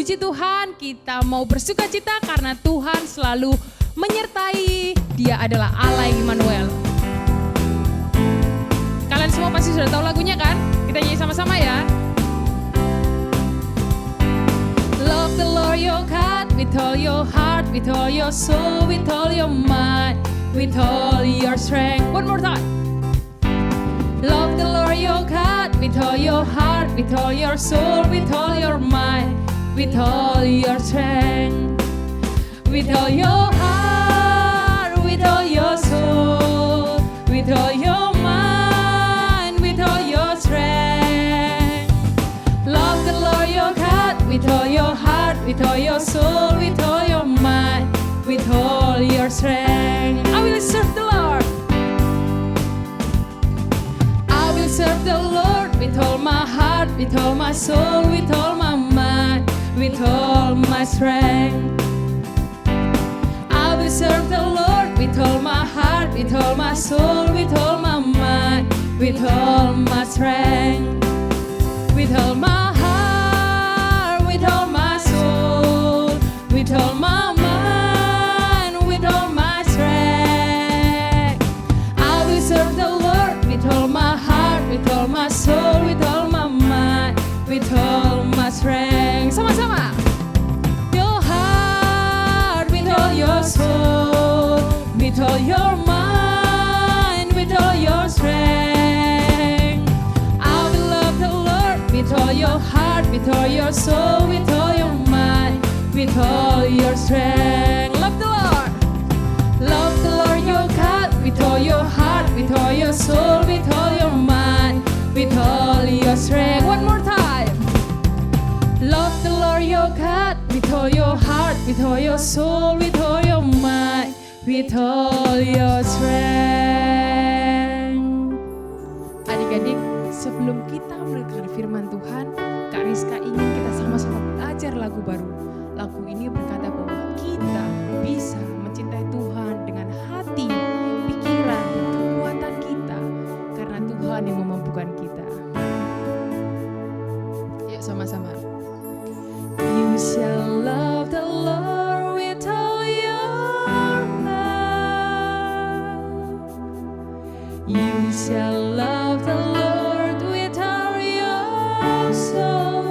puji Tuhan, kita mau bersuka cita karena Tuhan selalu menyertai. Dia adalah Allah Immanuel. Kalian semua pasti sudah tahu lagunya kan? Kita nyanyi sama-sama ya. Love the Lord your God with all your heart, with all your soul, with all your mind, with all your strength. One more time. Love the Lord your God with all your heart, with all your soul, with all your mind, with all your strength, with all your heart, with all your soul, with all your mind, with all your strength. Love the Lord your God with all your heart, with all your soul, with all your mind, with all your strength. I will serve the Lord. I will serve the Lord with all my heart, with all my soul, with all my mind, with all my strength. I will serve the Lord with all my heart, with all my soul, with all my mind, with all my strength. With all my heart, with all my soul, with all my mind, with all my strength. I will serve the Lord with all my heart, with all my soul, with all my mind, with all my strength. Sama-sama. Your heart, with all your soul, with all your mind, with all your strength. I will love the Lord with all your heart, with all your soul, with all your mind, with all your strength. Love the Lord. Love the Lord your God with all your heart, with all your soul, with all your mind, with all your strength. One more time. Love the Lord your God with all your heart, with all your soul, with all your mind, with all your strength. Adik-adik, sebelum kita mendengar firman Tuhan, Kak Rizka ingin kita sama-sama belajar lagu baru. Lagu ini berkata bahwa kita bisa mencintai Tuhan dengan hati, pikiran, dan kekuatan kita karena Tuhan yang memampukan kita. Yuk sama-sama. You shall love the Lord with all your heart. You shall love the Lord with all your soul.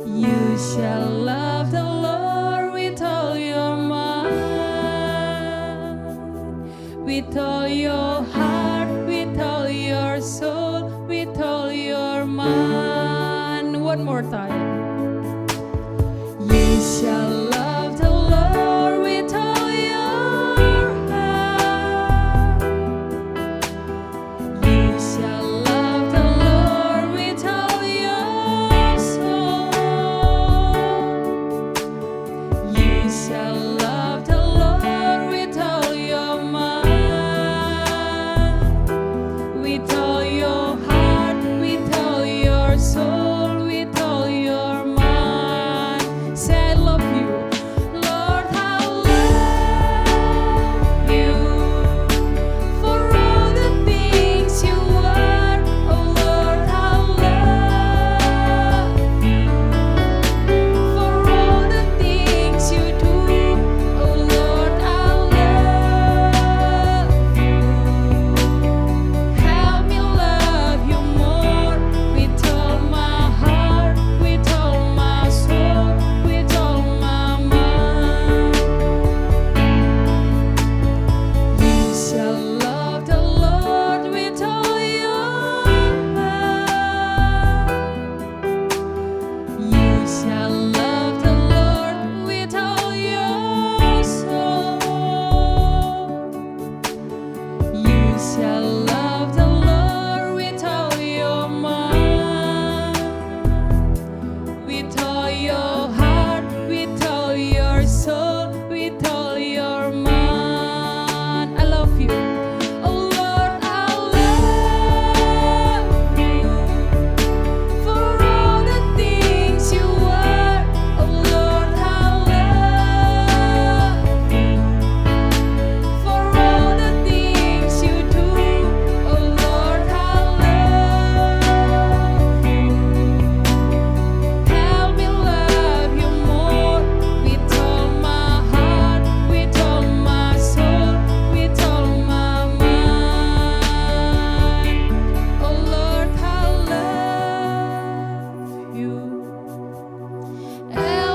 You shall love the Lord with all your mind, with all your heart, with all your soul, with all your mind. One more time. You shall love the Lord with all your heart. You shall love the Lord with all your soul. You shall love the Lord with all your mind, with all your heart, with all your soul, with all your mind. Say I love you, Lord, I love you. For all the things you are, oh Lord, I love you. For all the things you do, oh Lord, I love you. Help me love you more with all my heart, with all my soul, with all my mind. You shall love the Lord with all your heart. You shall love the Lord with all your soul. You shall love the Lord with all your mind, with all your heart, with all your soul, with all your mind. I love you. Oh Lord, I love you. For all the things you are,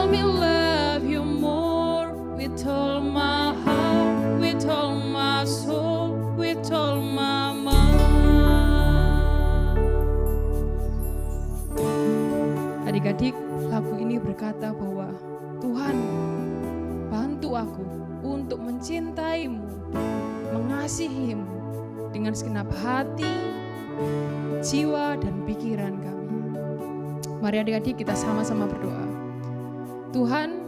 me love you more with all my heart, with all my soul, with all my mind. Adik-adik, lagu ini berkata bahwa Tuhan, bantu aku untuk mencintaimu, mengasihimu dengan segenap hati, jiwa, dan pikiran kami. Mari adik-adik kita sama-sama berdoa. Tuhan,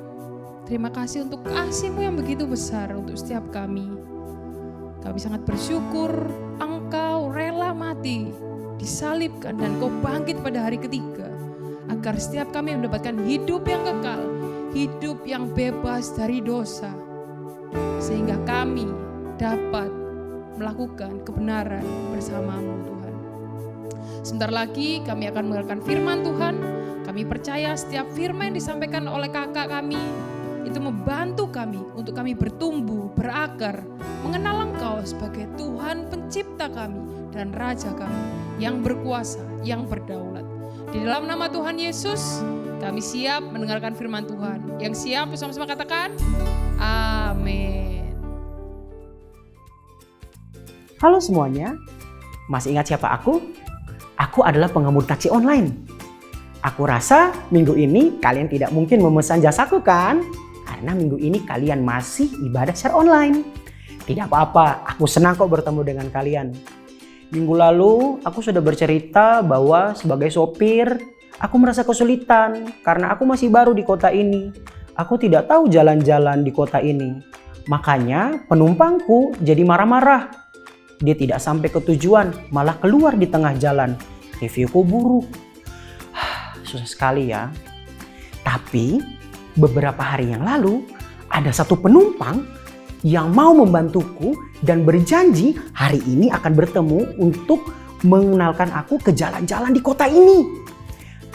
terima kasih untuk kasih-Mu yang begitu besar untuk setiap kami. Kami sangat bersyukur Engkau rela mati, disalibkan, dan Kau bangkit pada hari ketiga, agar setiap kami mendapatkan hidup yang kekal, hidup yang bebas dari dosa, sehingga kami dapat melakukan kebenaran bersama-Mu Tuhan. Sebentar lagi kami akan mendengarkan firman Tuhan. Kami percaya setiap firman yang disampaikan oleh kakak kami itu membantu kami untuk kami bertumbuh, berakar, mengenal Engkau sebagai Tuhan pencipta kami dan Raja kami yang berkuasa, yang berdaulat. Di dalam nama Tuhan Yesus, kami siap mendengarkan firman Tuhan. Yang siap bersama-sama katakan, amin. Halo semuanya, masih ingat siapa aku? Aku adalah pengemudi taksi online. Aku rasa minggu ini kalian tidak mungkin memesan jasaku kan? Karena minggu ini kalian masih ibadah secara online. Tidak apa-apa, aku senang kok bertemu dengan kalian. Minggu lalu aku sudah bercerita bahwa sebagai sopir, aku merasa kesulitan karena aku masih baru di kota ini. Aku tidak tahu jalan-jalan di kota ini. Makanya penumpangku jadi marah-marah. Dia tidak sampai ke tujuan, malah keluar di tengah jalan. Reviewku buruk. Susah sekali ya. Tapi beberapa hari yang lalu ada satu penumpang yang mau membantuku dan berjanji hari ini akan bertemu untuk mengenalkan aku ke jalan-jalan di kota ini.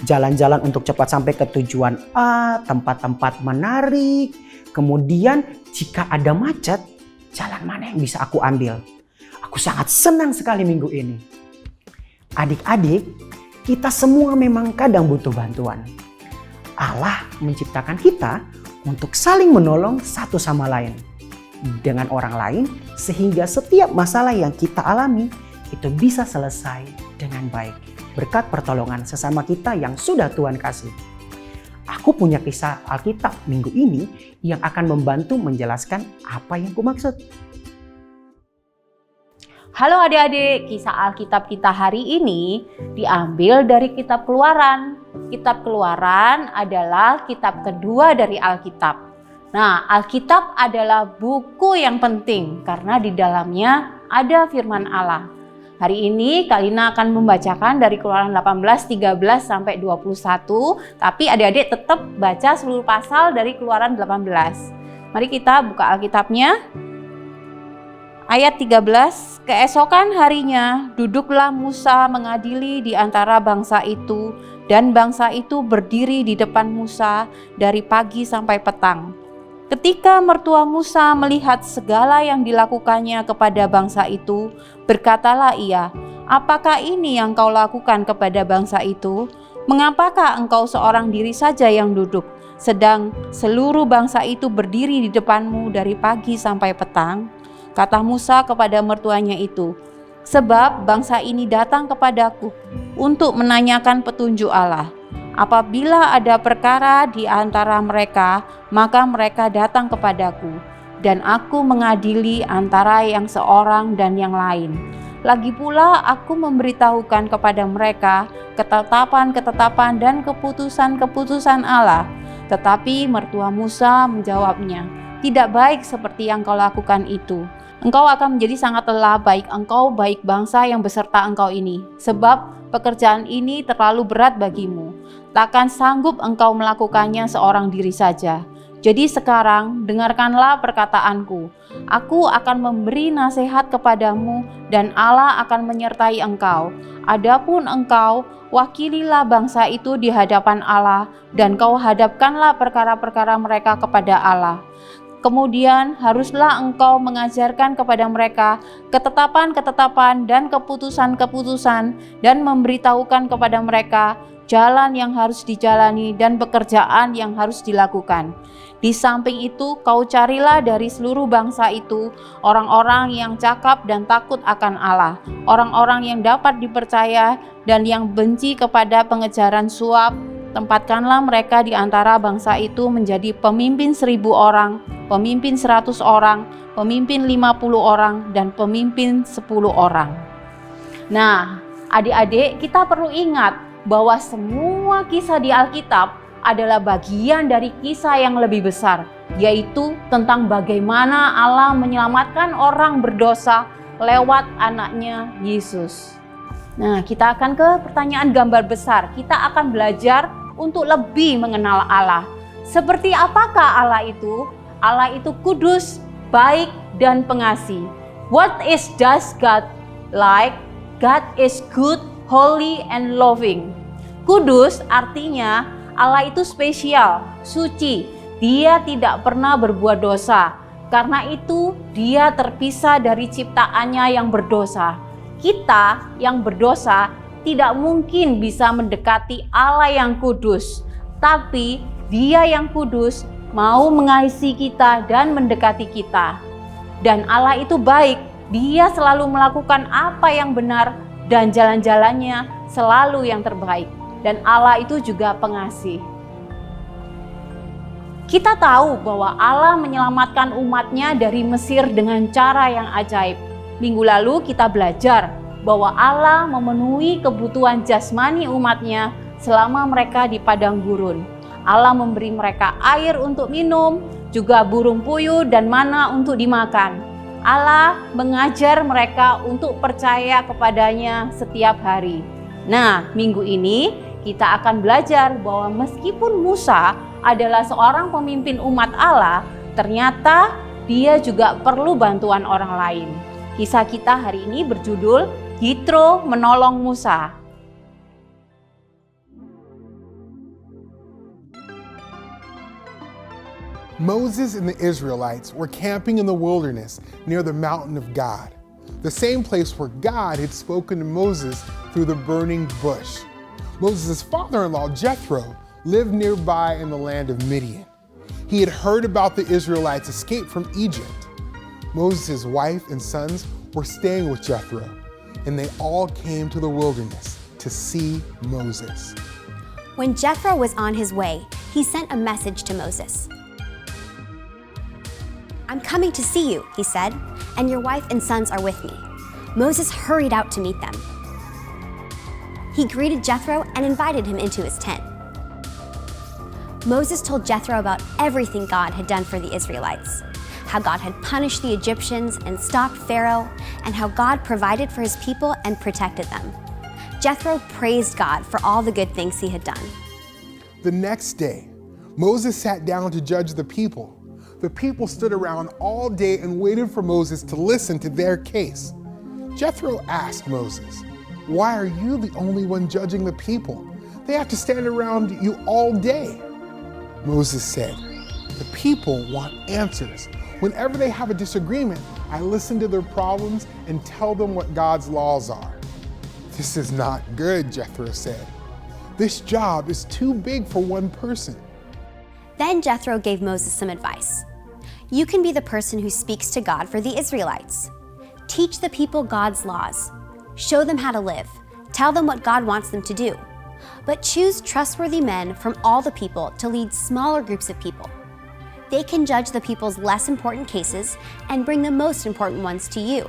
Jalan-jalan untuk cepat sampai ke tujuan A, tempat-tempat menarik. Kemudian jika ada macet, jalan mana yang bisa aku ambil. Aku sangat senang sekali minggu ini. Adik-adik, kita semua memang kadang butuh bantuan. Allah menciptakan kita untuk saling menolong satu sama lain dengan orang lain, sehingga setiap masalah yang kita alami itu bisa selesai dengan baik berkat pertolongan sesama kita yang sudah Tuhan kasih. Aku punya kisah Alkitab minggu ini yang akan membantu menjelaskan apa yang kumaksud. Halo adik-adik, kisah Alkitab kita hari ini diambil dari kitab Keluaran. Kitab Keluaran adalah kitab kedua dari Alkitab. Nah, Alkitab adalah buku yang penting karena di dalamnya ada firman Allah. Hari ini Kalina akan membacakan dari Keluaran 18, 13 sampai 21, tapi adik-adik tetap baca seluruh pasal dari Keluaran 18. Mari kita buka Alkitabnya. Ayat 13, keesokan harinya duduklah Musa mengadili di antara bangsa itu, dan bangsa itu berdiri di depan Musa dari pagi sampai petang. Ketika mertua Musa melihat segala yang dilakukannya kepada bangsa itu, berkatalah ia, "Apakah ini yang kau lakukan kepada bangsa itu? Mengapakah engkau seorang diri saja yang duduk, sedang seluruh bangsa itu berdiri di depanmu dari pagi sampai petang?" Kata Musa kepada mertuanya itu, "Sebab bangsa ini datang kepadaku untuk menanyakan petunjuk Allah. Apabila ada perkara di antara mereka, maka mereka datang kepadaku, dan aku mengadili antara yang seorang dan yang lain. Lagi pula aku memberitahukan kepada mereka ketetapan-ketetapan dan keputusan-keputusan Allah." Tetapi mertua Musa menjawabnya, "Tidak baik seperti yang kau lakukan itu. Engkau akan menjadi sangat lelah, baik engkau, baik bangsa yang beserta engkau ini. Sebab pekerjaan ini terlalu berat bagimu. Takkan sanggup engkau melakukannya seorang diri saja. Jadi sekarang dengarkanlah perkataanku. Aku akan memberi nasihat kepadamu dan Allah akan menyertai engkau. Adapun engkau, wakililah bangsa itu di hadapan Allah dan kau hadapkanlah perkara-perkara mereka kepada Allah. Kemudian haruslah engkau mengajarkan kepada mereka ketetapan-ketetapan dan keputusan-keputusan dan memberitahukan kepada mereka jalan yang harus dijalani, dan pekerjaan yang harus dilakukan. Di samping itu, kau carilah dari seluruh bangsa itu orang-orang yang cakap dan takut akan Allah, orang-orang yang dapat dipercaya dan yang benci kepada pengejaran suap. Tempatkanlah mereka di antara bangsa itu menjadi pemimpin 1.000 orang, pemimpin 100 orang, pemimpin 50 orang, dan pemimpin 10 orang. Nah, adik-adik, kita perlu ingat bahwa semua kisah di Alkitab adalah bagian dari kisah yang lebih besar, yaitu tentang bagaimana Allah menyelamatkan orang berdosa lewat anaknya Yesus. Nah, kita akan ke pertanyaan gambar besar. Kita akan belajar untuk lebih mengenal Allah. Seperti apakah Allah itu? Allah itu kudus, baik, dan pengasih. What does God like? God is good, holy, and loving. Kudus artinya Allah itu spesial, suci. Dia tidak pernah berbuat dosa. Karena itu dia terpisah dari ciptaannya yang berdosa. Kita yang berdosa tidak mungkin bisa mendekati Allah yang kudus. Tapi Dia yang kudus mau mengasihi kita dan mendekati kita. Dan Allah itu baik. Dia selalu melakukan apa yang benar dan jalan-jalannya selalu yang terbaik. Dan Allah itu juga pengasih. Kita tahu bahwa Allah menyelamatkan umatnya dari Mesir dengan cara yang ajaib. Minggu lalu kita belajar bahwa Allah memenuhi kebutuhan jasmani umatnya selama mereka di padang gurun. Allah memberi mereka air untuk minum, juga burung puyuh dan mana untuk dimakan. Allah mengajar mereka untuk percaya kepadanya setiap hari. Nah, minggu ini kita akan belajar bahwa meskipun Musa adalah seorang pemimpin umat Allah, ternyata dia juga perlu bantuan orang lain. Kisah kita hari ini berjudul Yitro menolong Musa. Moses and the Israelites were camping in the wilderness near the mountain of God, the same place where God had spoken to Moses through the burning bush. Moses' father-in-law, Jethro, lived nearby in the land of Midian. He had heard about the Israelites' escape from Egypt. Moses' wife and sons were staying with Jethro, and they all came to the wilderness to see Moses. When Jethro was on his way, he sent a message to Moses. "I'm coming to see you," he said, "and your wife and sons are with me." Moses hurried out to meet them. He greeted Jethro and invited him into his tent. Moses told Jethro about everything God had done for the Israelites, how God had punished the Egyptians and stopped Pharaoh, and how God provided for his people and protected them. Jethro praised God for all the good things he had done. The next day, Moses sat down to judge the people. The people stood around all day and waited for Moses to listen to their case. Jethro asked Moses, "Why are you the only one judging the people? They have to stand around you all day." Moses said, "The people want answers. Whenever they have a disagreement, I listen to their problems and tell them what God's laws are." "This is not good," Jethro said. "This job is too big for one person." Then Jethro gave Moses some advice. "You can be the person who speaks to God for the Israelites. Teach the people God's laws. Show them how to live. Tell them what God wants them to do. But choose trustworthy men from all the people to lead smaller groups of people. They can judge the people's less important cases and bring the most important ones to you.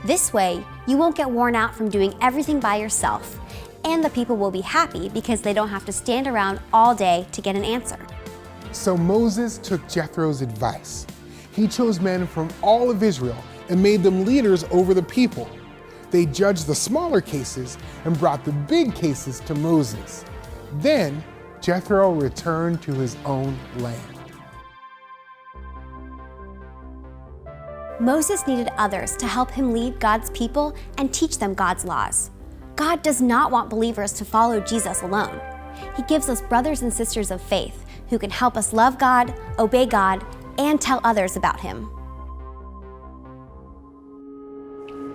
This way, you won't get worn out from doing everything by yourself, and the people will be happy because they don't have to stand around all day to get an answer." So Moses took Jethro's advice. He chose men from all of Israel and made them leaders over the people. They judged the smaller cases and brought the big cases to Moses. Then Jethro returned to his own land. Moses needed others to help him lead God's people and teach them God's laws. God does not want believers to follow Jesus alone. He gives us brothers and sisters of faith who can help us love God, obey God, and tell others about Him.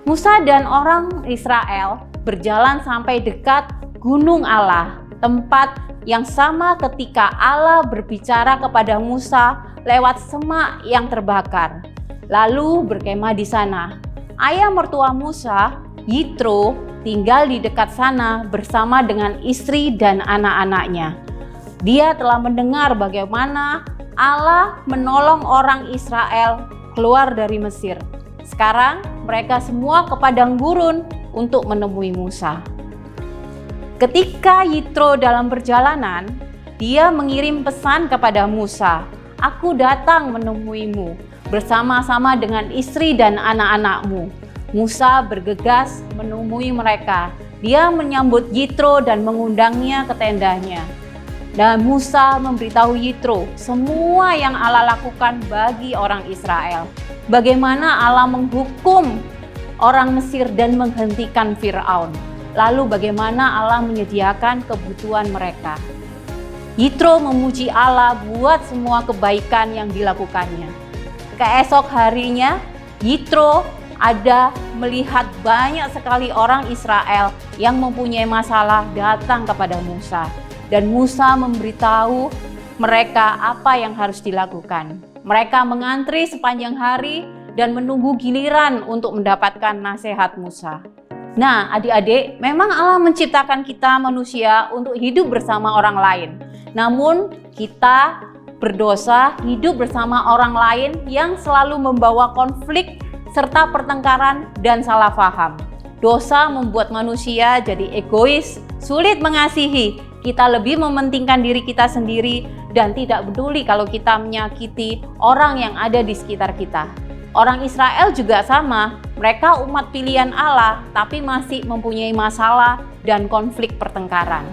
Musa dan orang Israel berjalan sampai dekat Gunung Allah. tempat yang sama ketika Allah berbicara kepada Musa lewat semak yang terbakar, lalu berkemah di sana. Ayah mertua Musa, Yitro, tinggal di dekat sana bersama dengan istri dan anak-anaknya. Dia telah mendengar bagaimana Allah menolong orang Israel keluar dari Mesir. Sekarang mereka semua ke padang gurun untuk menemui Musa. Ketika Yitro dalam perjalanan, dia mengirim pesan kepada Musa, "Aku datang menemuimu bersama-sama dengan istri dan anak-anakmu." Musa bergegas menemui mereka. Dia menyambut Yitro dan mengundangnya ke tendanya. Dan Musa memberitahu Yitro semua yang Allah lakukan bagi orang Israel. Bagaimana Allah menghukum orang Mesir dan menghentikan Firaun. Lalu bagaimana Allah menyediakan kebutuhan mereka. Yitro memuji Allah buat semua kebaikan yang dilakukannya. Keesok harinya, Yitro ada melihat banyak sekali orang Israel yang mempunyai masalah datang kepada Musa. Dan Musa memberitahu mereka apa yang harus dilakukan. Mereka mengantri sepanjang hari dan menunggu giliran untuk mendapatkan nasihat Musa. Nah, adik-adik, memang Allah menciptakan kita manusia untuk hidup bersama orang lain. Namun, kita berdosa hidup bersama orang lain yang selalu membawa konflik serta pertengkaran dan salah paham. Dosa membuat manusia jadi egois, sulit mengasihi. Kita lebih mementingkan diri kita sendiri dan tidak peduli kalau kita menyakiti orang yang ada di sekitar kita. Orang Israel juga sama, mereka umat pilihan Allah tapi masih mempunyai masalah dan konflik pertengkaran.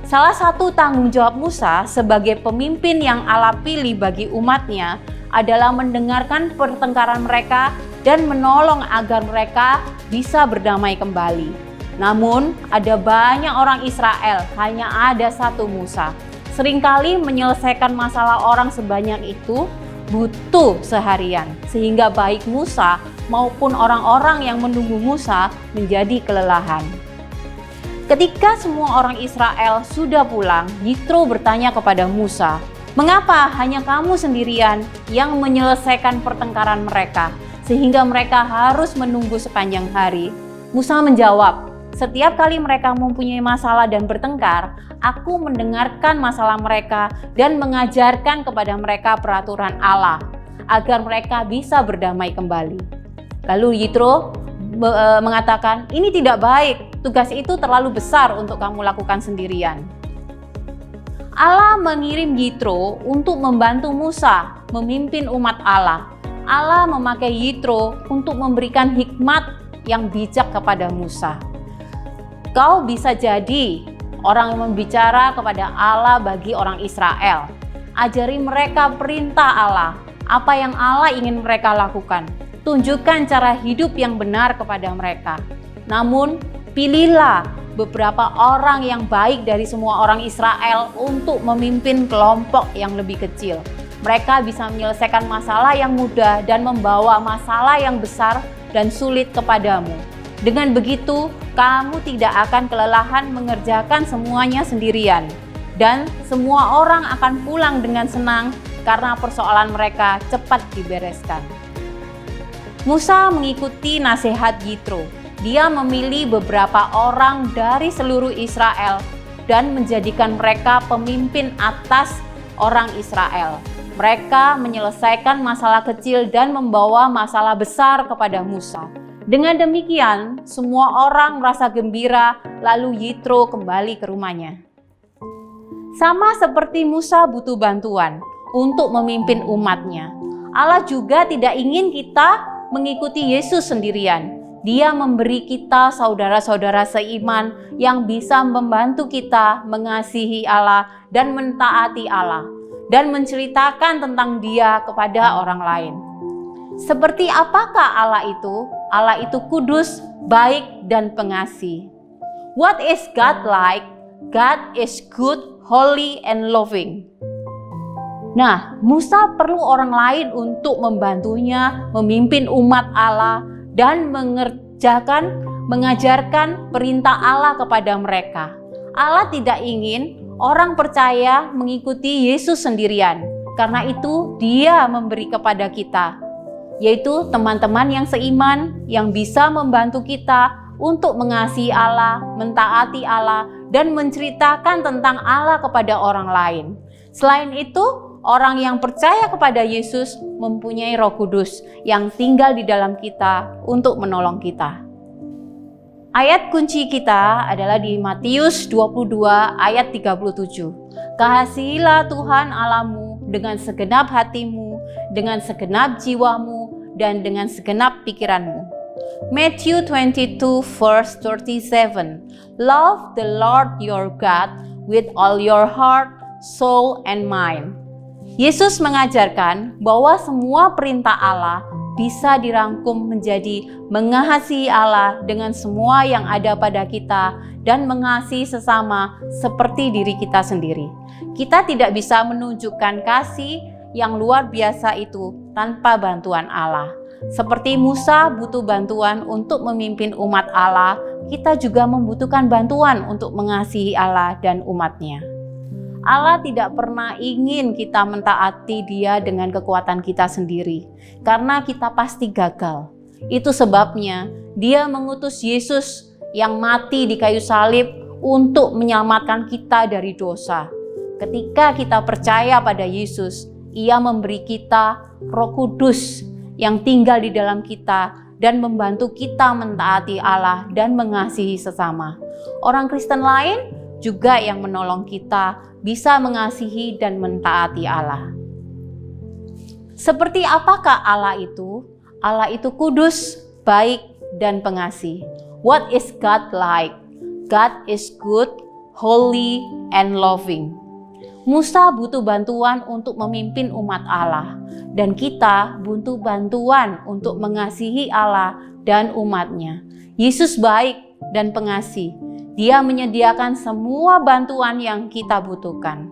Salah satu tanggung jawab Musa sebagai pemimpin yang Allah pilih bagi umatnya adalah mendengarkan pertengkaran mereka dan menolong agar mereka bisa berdamai kembali. Namun ada banyak orang Israel, hanya ada satu Musa. Seringkali menyelesaikan masalah orang sebanyak itu butuh seharian, sehingga baik Musa maupun orang-orang yang menunggu Musa menjadi kelelahan. Ketika semua orang Israel sudah pulang, Yitro bertanya kepada Musa, "Mengapa hanya kamu sendirian yang menyelesaikan pertengkaran mereka, sehingga mereka harus menunggu sepanjang hari?" Musa menjawab, "Setiap kali mereka mempunyai masalah dan bertengkar, aku mendengarkan masalah mereka dan mengajarkan kepada mereka peraturan Allah, agar mereka bisa berdamai kembali." Lalu Yitro mengatakan, "Ini tidak baik, tugas itu terlalu besar untuk kamu lakukan sendirian." Allah mengirim Yitro untuk membantu Musa memimpin umat Allah. Allah memakai Yitro untuk memberikan hikmat yang bijak kepada Musa. Kau bisa jadi orang yang membicara kepada Allah bagi orang Israel. Ajari mereka perintah Allah, apa yang Allah ingin mereka lakukan. Tunjukkan cara hidup yang benar kepada mereka. Namun, pilihlah beberapa orang yang baik dari semua orang Israel untuk memimpin kelompok yang lebih kecil. Mereka bisa menyelesaikan masalah yang mudah dan membawa masalah yang besar dan sulit kepadamu. Dengan begitu, kamu tidak akan kelelahan mengerjakan semuanya sendirian. Dan semua orang akan pulang dengan senang karena persoalan mereka cepat dibereskan. Musa mengikuti nasihat Yitro. Dia memilih beberapa orang dari seluruh Israel dan menjadikan mereka pemimpin atas orang Israel. Mereka menyelesaikan masalah kecil dan membawa masalah besar kepada Musa. Dengan demikian, semua orang merasa gembira, lalu Yitro kembali ke rumahnya. Sama seperti Musa butuh bantuan untuk memimpin umatnya, Allah juga tidak ingin kita mengikuti Yesus sendirian. Dia memberi kita saudara-saudara seiman yang bisa membantu kita mengasihi Allah dan mentaati Allah, dan menceritakan tentang Dia kepada orang lain. Seperti apakah Allah itu? Allah itu kudus, baik, dan pengasih. What is God like? God is good, holy, and loving. Nah, Musa perlu orang lain untuk membantunya memimpin umat Allah dan mengajarkan perintah Allah kepada mereka. Allah tidak ingin orang percaya mengikuti Yesus sendirian. Karena itu Dia memberi kepada kita, yaitu teman-teman yang seiman, yang bisa membantu kita untuk mengasihi Allah, mentaati Allah, dan menceritakan tentang Allah kepada orang lain. Selain itu, orang yang percaya kepada Yesus mempunyai Roh Kudus yang tinggal di dalam kita untuk menolong kita. Ayat kunci kita adalah di Matius 22 ayat 37. Kasihilah Tuhan Allahmu dengan segenap hatimu, dengan segenap jiwamu, dan dengan segenap pikiranmu. Matthew 22 verse 37. Love the Lord your God with all your heart, soul, and mind. Yesus mengajarkan bahwa semua perintah Allah bisa dirangkum menjadi mengasihi Allah dengan semua yang ada pada kita dan mengasihi sesama seperti diri kita sendiri. Kita tidak bisa menunjukkan kasih yang luar biasa itu tanpa bantuan Allah. Seperti Musa butuh bantuan untuk memimpin umat Allah, kita juga membutuhkan bantuan untuk mengasihi Allah dan umatnya. Allah tidak pernah ingin kita mentaati Dia dengan kekuatan kita sendiri, karena kita pasti gagal. Itu sebabnya Dia mengutus Yesus yang mati di kayu salib untuk menyelamatkan kita dari dosa. Ketika kita percaya pada Yesus, Ia memberi kita Roh Kudus yang tinggal di dalam kita dan membantu kita mentaati Allah dan mengasihi sesama. Orang Kristen lain juga yang menolong kita bisa mengasihi dan mentaati Allah. Seperti apakah Allah itu? Allah itu kudus, baik, dan pengasih. What is God like? God is good, holy, and loving. Musa butuh bantuan untuk memimpin umat Allah, dan kita butuh bantuan untuk mengasihi Allah dan umatnya. Yesus baik dan pengasih. Dia menyediakan semua bantuan yang kita butuhkan.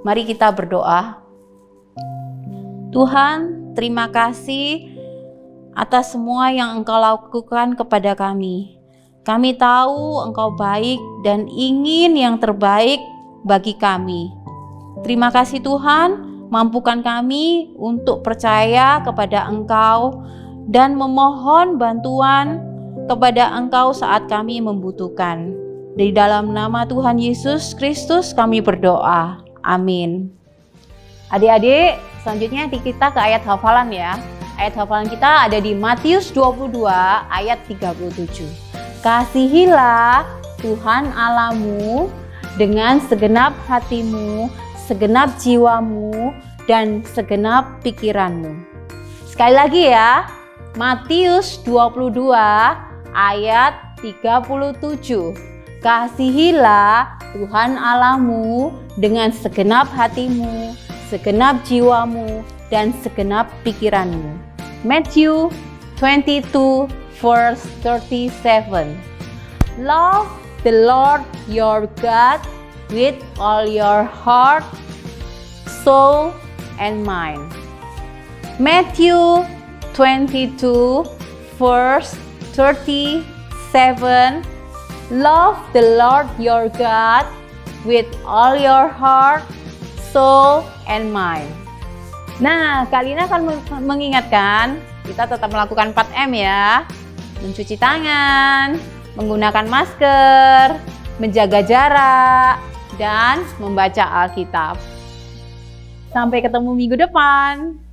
Mari kita berdoa. Tuhan, terima kasih atas semua yang Engkau lakukan kepada kami. Kami tahu Engkau baik dan ingin yang terbaik bagi kami. Terima kasih Tuhan, mampukan kami untuk percaya kepada Engkau dan memohon bantuan kepada Engkau saat kami membutuhkan. Di dalam nama Tuhan Yesus Kristus kami berdoa. Amin. Adik-adik, selanjutnya kita ke ayat hafalan ya. Ayat hafalan kita ada di Matius 22 ayat 37. Kasihilah Tuhan Allahmu dengan segenap hatimu, segenap jiwamu, dan segenap pikiranmu. Sekali lagi ya, Matius 22 ayat 37. Kasihilah Tuhan Allahmu dengan segenap hatimu, segenap jiwamu, dan segenap pikiranmu. Matthew 22 verse 37. Love the Lord your God with all your heart, soul, and mind. Matthew 22 verse 37. Love the Lord your God with all your heart, soul, and mind. Nah, kali ini akan mengingatkan kita tetap melakukan 4M ya. Mencuci tangan, menggunakan masker, menjaga jarak, dan membaca Alkitab. Sampai ketemu minggu depan.